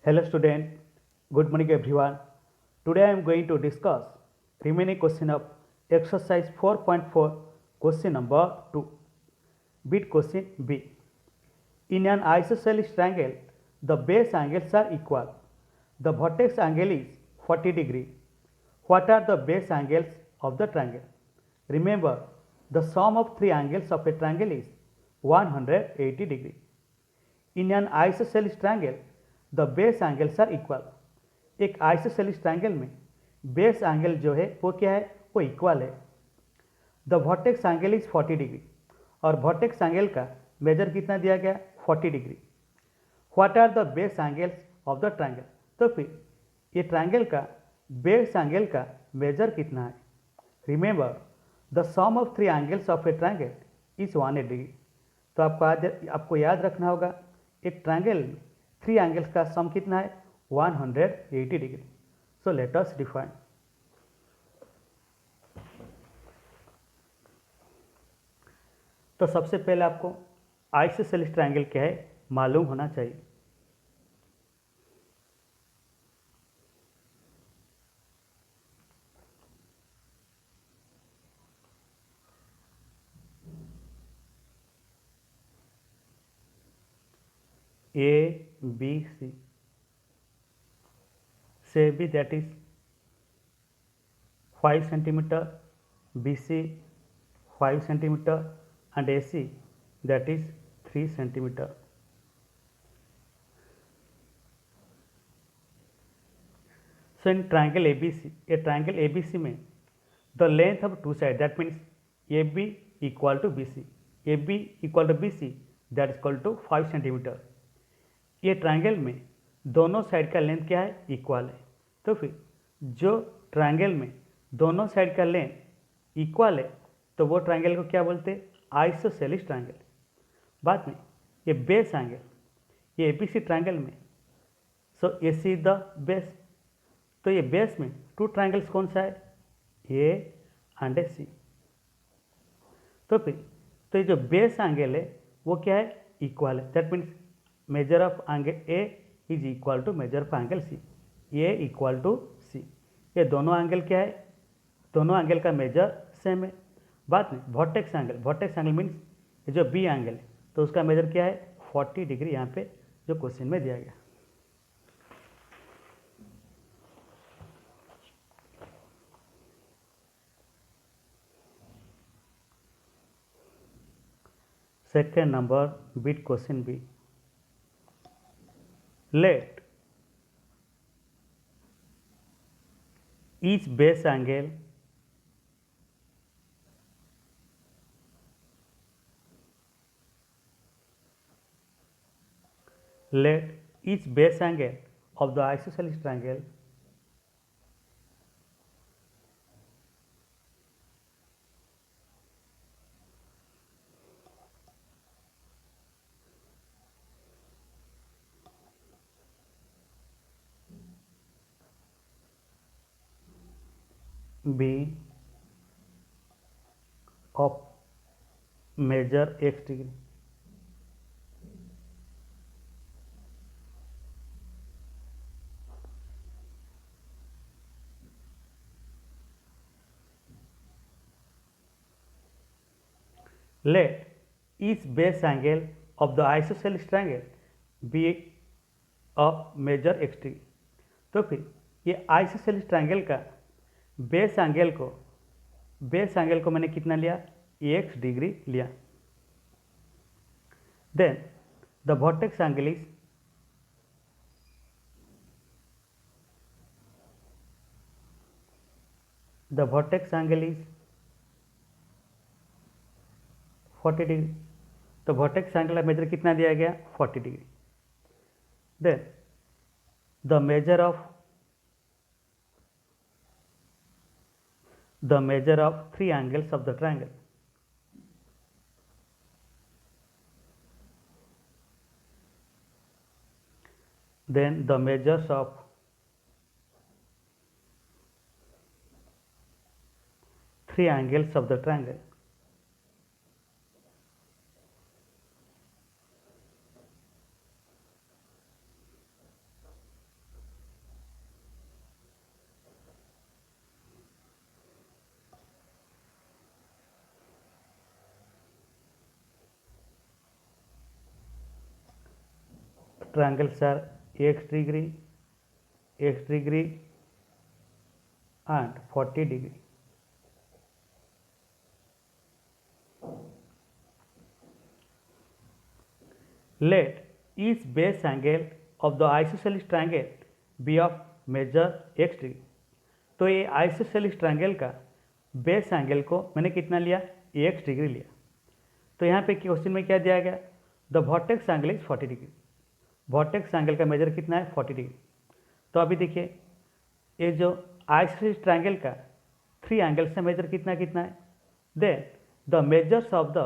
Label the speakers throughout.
Speaker 1: Hello student, good morning everyone. Today I am going to discuss remaining question of exercise 4.4 question number 2. Bit question B. In an isosceles triangle, the base angles are equal. The vertex angle is 40 degree. What are the base angles of the triangle? Remember, the sum of three angles of a triangle is 180 degree. In an isosceles triangle, the base angles are equal. एक isosceles triangle में base angle जो है वो क्या है, वो equal है. The vertex angle is 40 degree और वर्टेक्स एंगल का मेजर कितना दिया गया, 40 degree. What are the base angles of the triangle. तो फिर ये ट्रायंगल का बेस एंगल का मेजर कितना है. Remember, the sum of three angles of a triangle is 180 degree. तो आपको याद रखना होगा, एक ट्रायंगल में थ्री एंगल्स का सम कितना है, 180 डिग्री. सो लेट अस डिफाइन. तो सबसे पहले आपको आइसोसेलिस ट्रायंगल क्या है मालूम होना चाहिए. A, B, C. Say B that is 5 centimeter, BC 5 centimeter and AC that is 3 centimeter. So in triangle ABC, a triangle ABC में the length of two sides, that means AB equal to BC, AB equal to BC that is equal to 5 centimeter. ये triangle में दोनों side का length क्या है, equal है. तो फिर जो ट्रायंगल में दोनों साइड का लेंथ इक्वल है तो वो ट्रायंगल को क्या बोलते हैं, आइसोसेलिस ट्रायंगल. बाद में ये बेस एंगल, ये एबीसी ट्रायंगल में, सो एसी द बेस. तो ये बेस में टू ट्रायंगल्स कौन सा है, ए एंड ए सी. तो फिर तो ये जो बेस एंगल है वो क्या है, इक्वल है. That means measure of angle A is equal to measure of angle C, A equal to C. ये दोनों एंगल क्या है, दोनों एंगल का मेजर सेम है. बाद में vertex angle, vertex angle means जो बी एंगल है तो उसका मेजर क्या है, 40 डिग्री, यहाँ पे जो क्वेश्चन में दिया गया. Second number bit question B. Let each base angle of the isosceles triangle be of measure x degree. Let each base angle of the isosceles triangle be of measure x degree. तो फिर ये isosceles triangle का base angle को मैंने कितना लिया, x degree लिया. Then the vertex angle is the vertex angle is 40 degree. तो वर्टेक्स एंगल का मेजर कितना दिया गया, 40 degree. Then the measure of three angles of the triangle. Then the measures of three angles of the triangle. triangles are x degree and 40 degree. Let each base angle of the isosceles triangle be of measure x degree. तो ये isosceles triangle का base angle को मैंने कितना लिया, x degree लिया. तो यहाँ पे क्वेश्चन में क्या दिया गया, the vertex angle is 40 degree. Vertex angle का मेजर कितना है, 40 डिग्री. तो अभी देखिए ये जो आइसोसेलिस ट्रायंगल का 3 एंगल्स से मेजर कितना कितना है, then the measures of the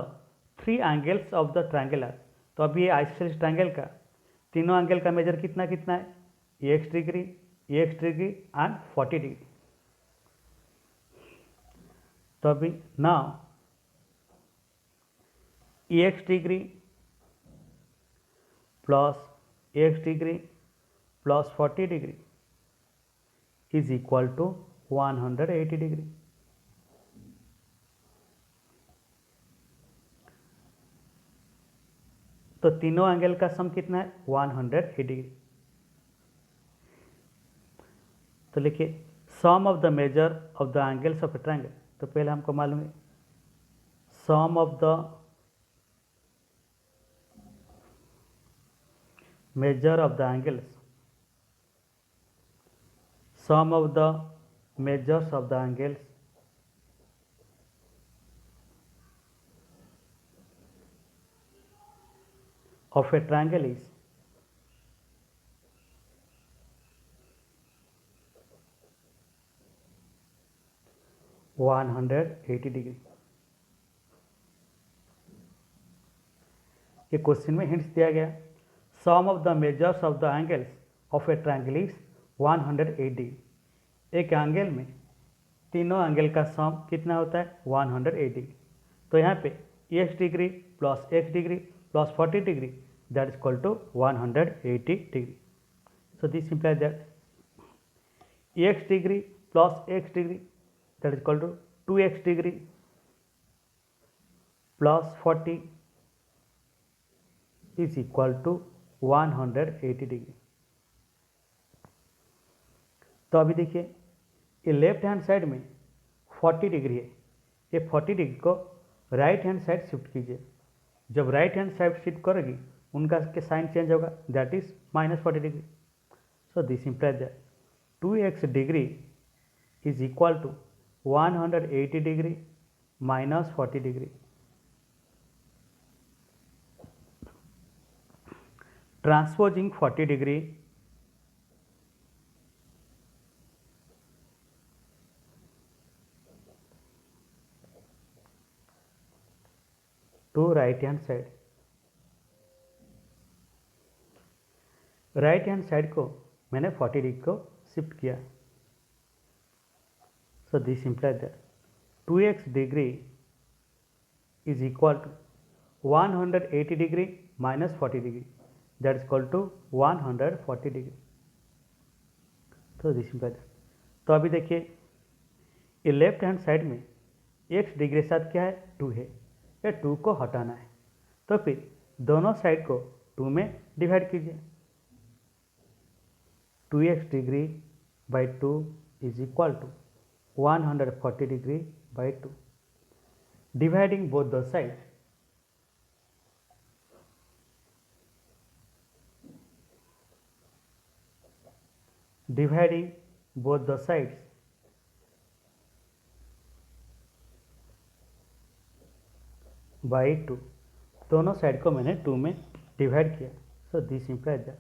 Speaker 1: 3 angles of the triangle are. तो अभी ये आइसोसेलिस ट्रायंगल का तीनों एंगल का मेजर कितना कितना है, x डिग्री एंड 40 डिग्री. तो अभी now x degree plus x degree plus 40 degree is equal to 180 degree. तो तीनों एंगल का सम कितना है, 180 डिग्री. तो लिखिए sum of the measure of the angles of a triangle. तो पहले हमको मालूम है sum of the measure of the angles, sum of the measures of the angles of a triangle is 180 degree. ये क्वेश्चन में hints दिया गया, sum of the measures of the angles of a triangle is 180 degree. एक angle में तीनों angle का सम कितना होता है, 180 डिग्री. तो यहाँ पे x degree plus x degree plus 40 degree that is equal to 180 degree. So this implies that x degree plus x degree that is equal to 2x degree plus 40 is equal to 180 degree. तो अभी देखिए ये left hand side में 40 degree है, ये 40 degree को right hand side shift कीजिए. जब राइट हैंड साइड शिफ्ट करेगी उनका के साइन चेंज होगा, that is -40 degree. So this implies that 2x degree is equal to 180 degree minus 40 degree. Transposing 40 degree to right hand side. Right hand side को मैंने 40 degree को shift किया. So this implies that 2x degree is equal to 180 degree minus 40 degree that is equal to 140 degree. तो this implies that. तो अभी देखिए ये left hand side में x डिग्री के साथ क्या है, 2 है, या 2 को हटाना है. तो फिर दोनों साइड को 2 में डिवाइड कीजिए. 2x degree by 2 is equal to 140 degree by 2. Dividing both the side, dividing both the sides by 2. दोनों साइड को मैंने 2 में डिवाइड किया. So this implies that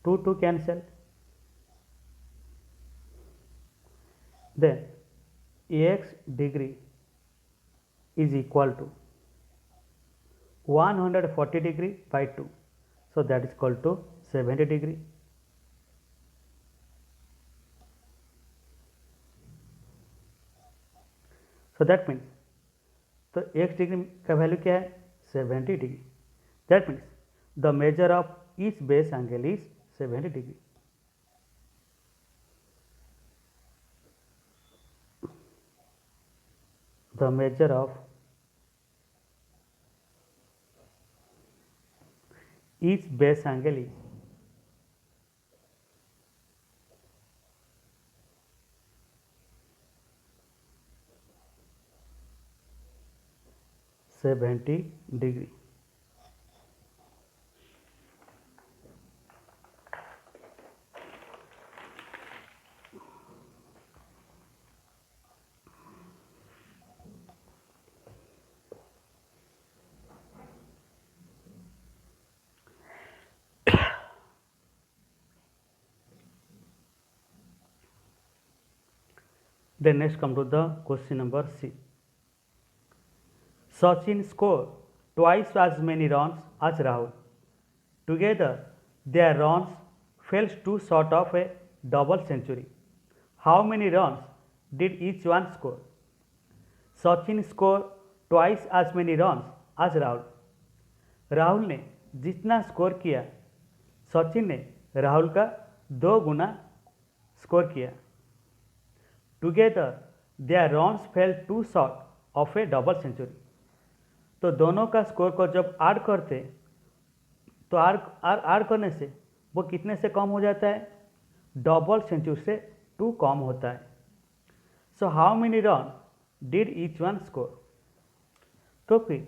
Speaker 1: 2 cancel. Then x degree is equal to 140 degree by 2. So that is equal to 70 degree. So that means तो x degree का value क्या है, 70 degree. That means the measure of each base angle is 70 degree. The measure of each base angle is 70 degree. Then next come to the question number C. Sachin scored twice as many runs as Rahul. Together, their runs fell too short of a double century. How many runs did each one score? Sachin score twice as many runs as Rahul. Rahul ने जितना score किया, सचिन ने राहुल का 2 गुना score किया। Together their runs fell two short of a double century. तो दोनों का स्कोर को जब ऐड करते तो ऐड करने से वो कितने से कम हो जाता है? डबल सेंचुरी से 2 कम होता है। So how many run did each one score? तो फिर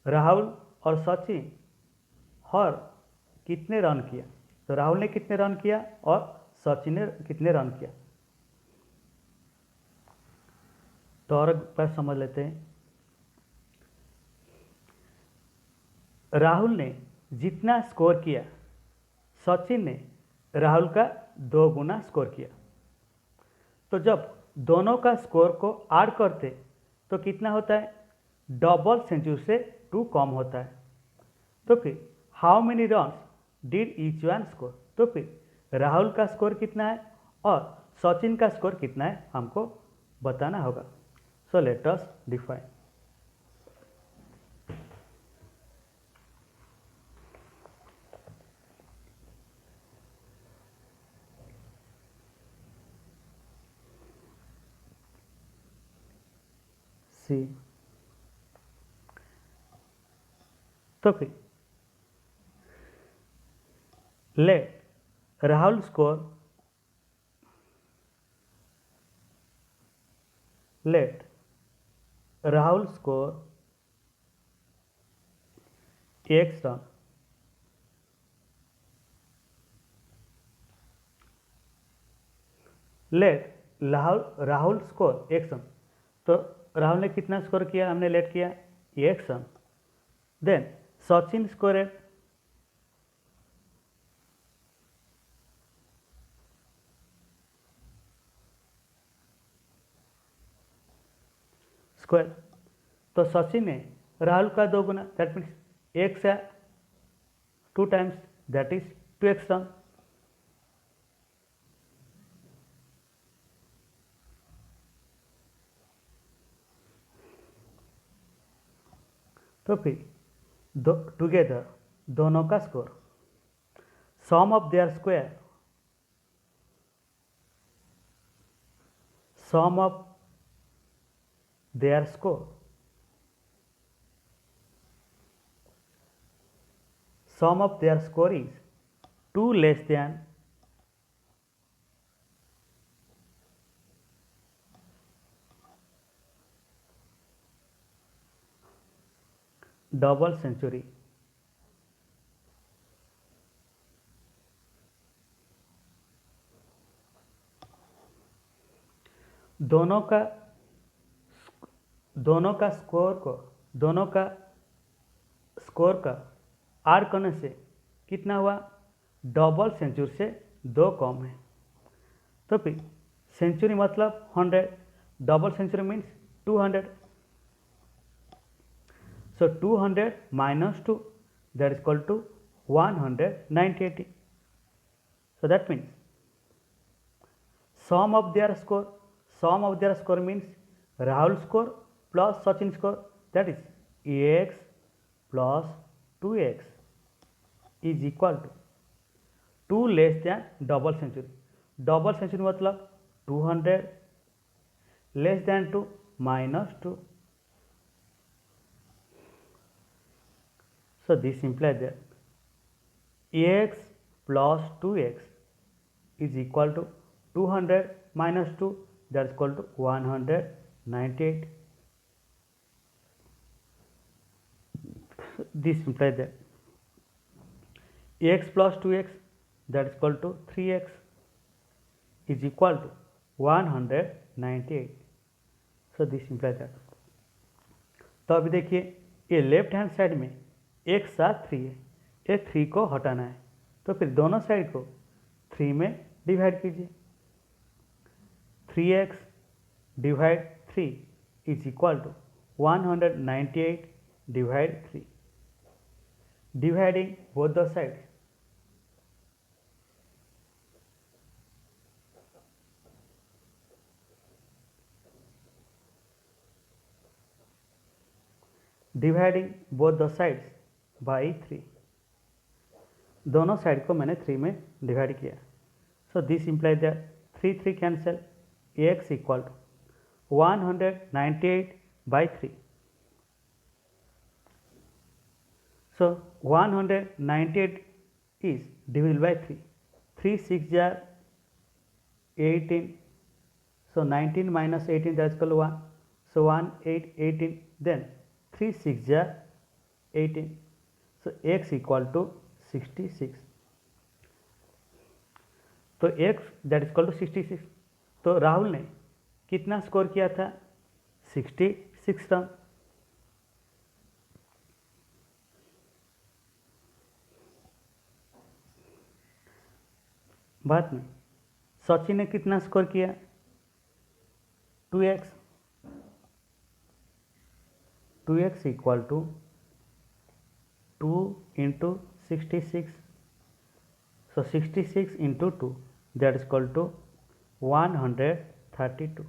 Speaker 1: राहुल और सचिन हर कितने रन किया? तो राहुल ने कितने रन किया और सचिन ने कितने रन किया? तो और बात समझ लेते हैं। राहुल ने जितना स्कोर किया, सचिन ने राहुल का 2 गुना स्कोर किया। तो जब दोनों का स्कोर को ऐड करते तो कितना होता है? डबल सेंचुरी से 2 कम होता है। तो फिर how many runs did each one score? तो फिर राहुल का स्कोर कितना है और सचिन का स्कोर कितना है हमको बताना होगा। So let us define. See. तो फिर let Rahul score x run. Let Rahul score x run. तो राहुल ने कितना स्कोर किया? हमने लेट किया x run. Then Sachin score square. तो सचिन ने राहुल का 2 गुना, दैट मीन्स x है 2 times, that is 2x run. तो फिर टुगेदर दोनों का score, sum of their square, sum of their score, sum of their score is 2 less than double century. दोनों का स्कोर का ऐड करने से कितना हुआ? डबल सेंचुरी से 2 कम है। तो फिर सेंचुरी मतलब 100, double century means 200। So 200 minus 2, that is equal to 198. So that means sum of their score means Rahul score plus Sachin score, that is x plus 2x is equal to 2 less than double century. Double century मतलब 200 less than 2 minus 2. So this implies that x plus 2x is equal to 200 minus 2, that is equal to 198. this implies that x plus 2x that is equal to 3x is equal to 198. So this implies that. तो अभी देखिए ये left hand side में एक साथ 3 है, ये 3 को हटाना है, तो फिर दोनों साइड को 3 में डिवाइड कीजिए। 3x divide 3 is equal to 198 divide 3, dividing both the side. Dividing both the sides by 3, दोनों साइड को मैंने 3 में डिवाइड किया। So this implies that 3 3 cancel, x equal to 198 by 3। So 198 is divisible by 3, 3 6 jar 18, so 19 minus 18 that is equal to 1, so 1 8 18, then 3 6 jar 18, so x equal to 66। तो x that is equal to 66, तो राहुल ने कितना score किया था? 66 run. बाद में सचिन ने कितना स्कोर किया? 2x, 2x equal to 2 into 66, so 66 into 2 that is equal to 132।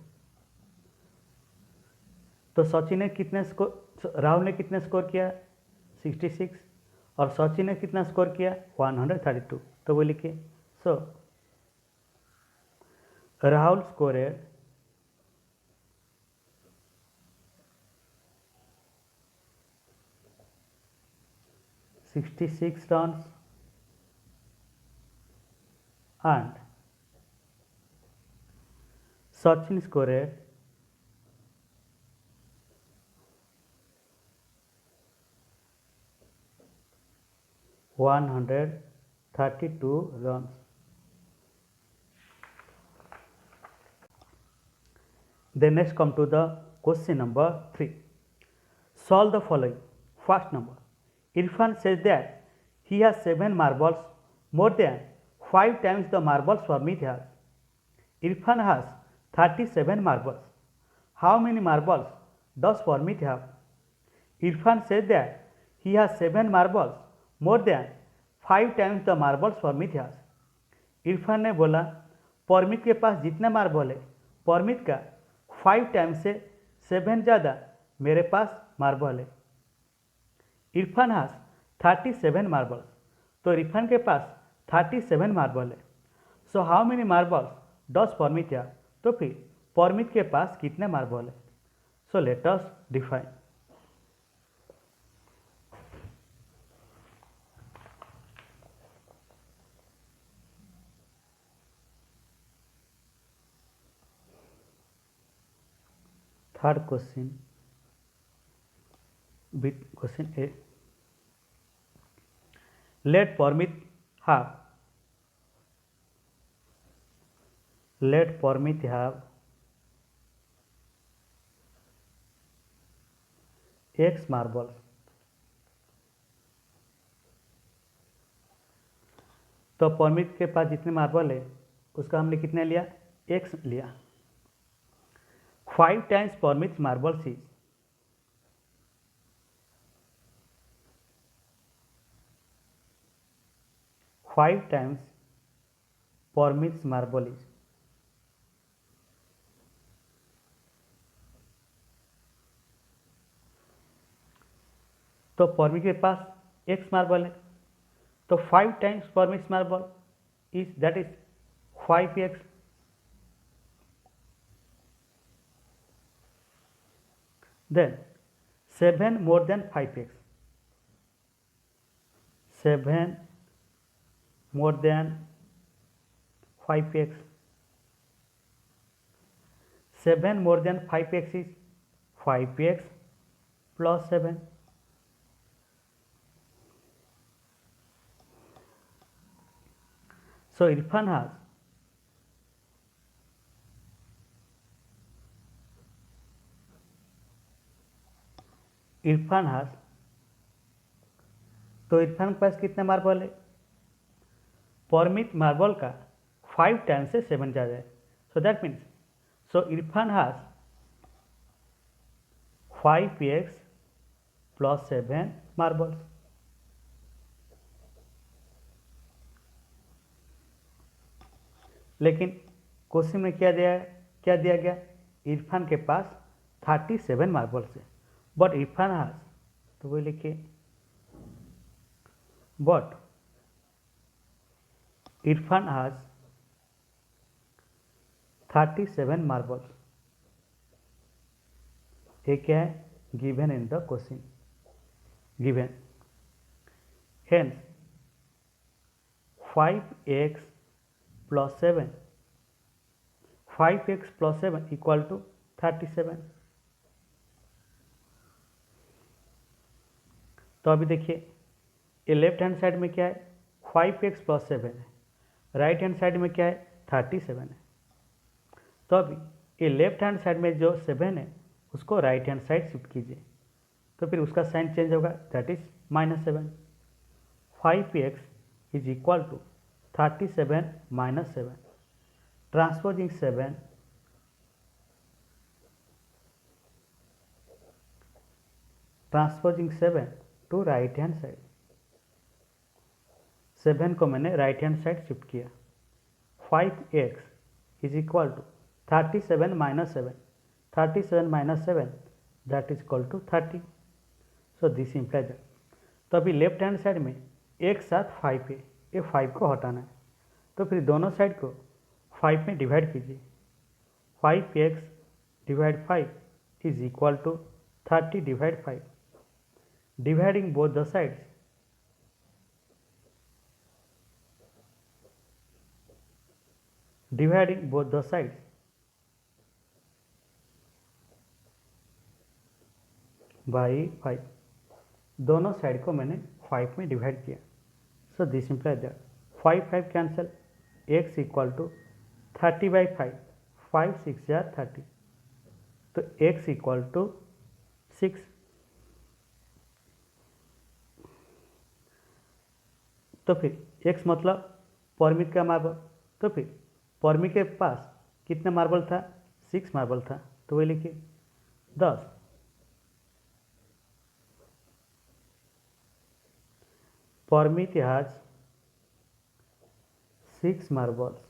Speaker 1: तो सचिन ने कितने स्कोर, राहुल ने कितने स्कोर किया? 66, और सचिन ने कितना स्कोर किया? 132। तो वो लिखिए, सो Rahul स्कोरेड 66 runs and Sachin scored 132 runs. Then next come to the question number 3. Solve the following. First number, Irfan says that he has 7 marbles, more than 5 times the marbles Swarmit has. Irfan has 37 marbles. How many marbles does Swarmit have? Irfan says that he has 7 marbles, more than 5 times the marbles Swarmit has. Irfan ने बोला परमित के पास जितना marble है परमित का 5 times से 7 ज़्यादा मेरे पास marble है। इरफान हास 37 मार्बल्स, तो इरफान के पास 37 मार्बल है। So how many marbles does Paramit have? तो फिर परमित के पास कितने मार्बल है? So let us define. Third question, with question A. Let Parmit have X marbles. तो परमित के पास जितने मार्बल है उसका हमने कितने लिया? X लिया। 5 times Parmit's marbles is 5 times Parmit's marble is तो परमित के पास x मार्बल है, तो 5 times permits marble is that is 5x। Then 7 more than 5x, 7 more than 5x, 7 more than 5x is 5x plus 7, So Irfan has तो इरफान के पास कितने marble है? परमित marble का 5 टाइम्स से 7 ज़्यादा है। So that means so Irfan has 5x plus 7 marbles. लेकिन क्वेश्चन में क्या दिया गया? इरफान के पास 37 मार्बल्स है, बट इरफान हैज, तो वो लिखिए बट इरफान हैज 37 मार्बल्स। ये क्या है? Given in the question, given. Hence 5x plus 7, 5x plus 7 equal to 37। तो अभी देखिए, ये लेफ्ट हैंड साइड में क्या है? 5x प्लस 7 है, राइट हैंड साइड में क्या है? 37 है। तो अभी ये लेफ्ट हैंड साइड में जो 7 है उसको राइट हैंड साइड शिफ्ट कीजिए, तो फिर उसका साइन चेंज होगा, that is -7। 5x is equal to 37 minus 7, transposing 7 to right hand side. 7 को मैंने राइट हैंड साइड शिफ्ट किया। 5x is equal to 37 minus 7, 37 minus 7 that is equal to 30। So this implies that. तो अभी left hand side में एक साथ 5 है, ये 5 को हटाना है, तो फिर दोनों साइड को 5 में डिवाइड कीजिए। 5x divide 5 is equal to 30 divide 5। Dividing both the sides, dividing both the sides, by 5। दोनों साइड को मैंने 5 में डिवाइड किया। So this implies that 5 cancel, x equal to 30 by 5, 5 6 या 30, तो x इक्वल टू 6। तो फिर x मतलब परमित का मार्बल, तो फिर परमित के पास कितना मार्बल था? 6 मार्बल था, तो वही लिखिए 10। Paramit has 6 marbles.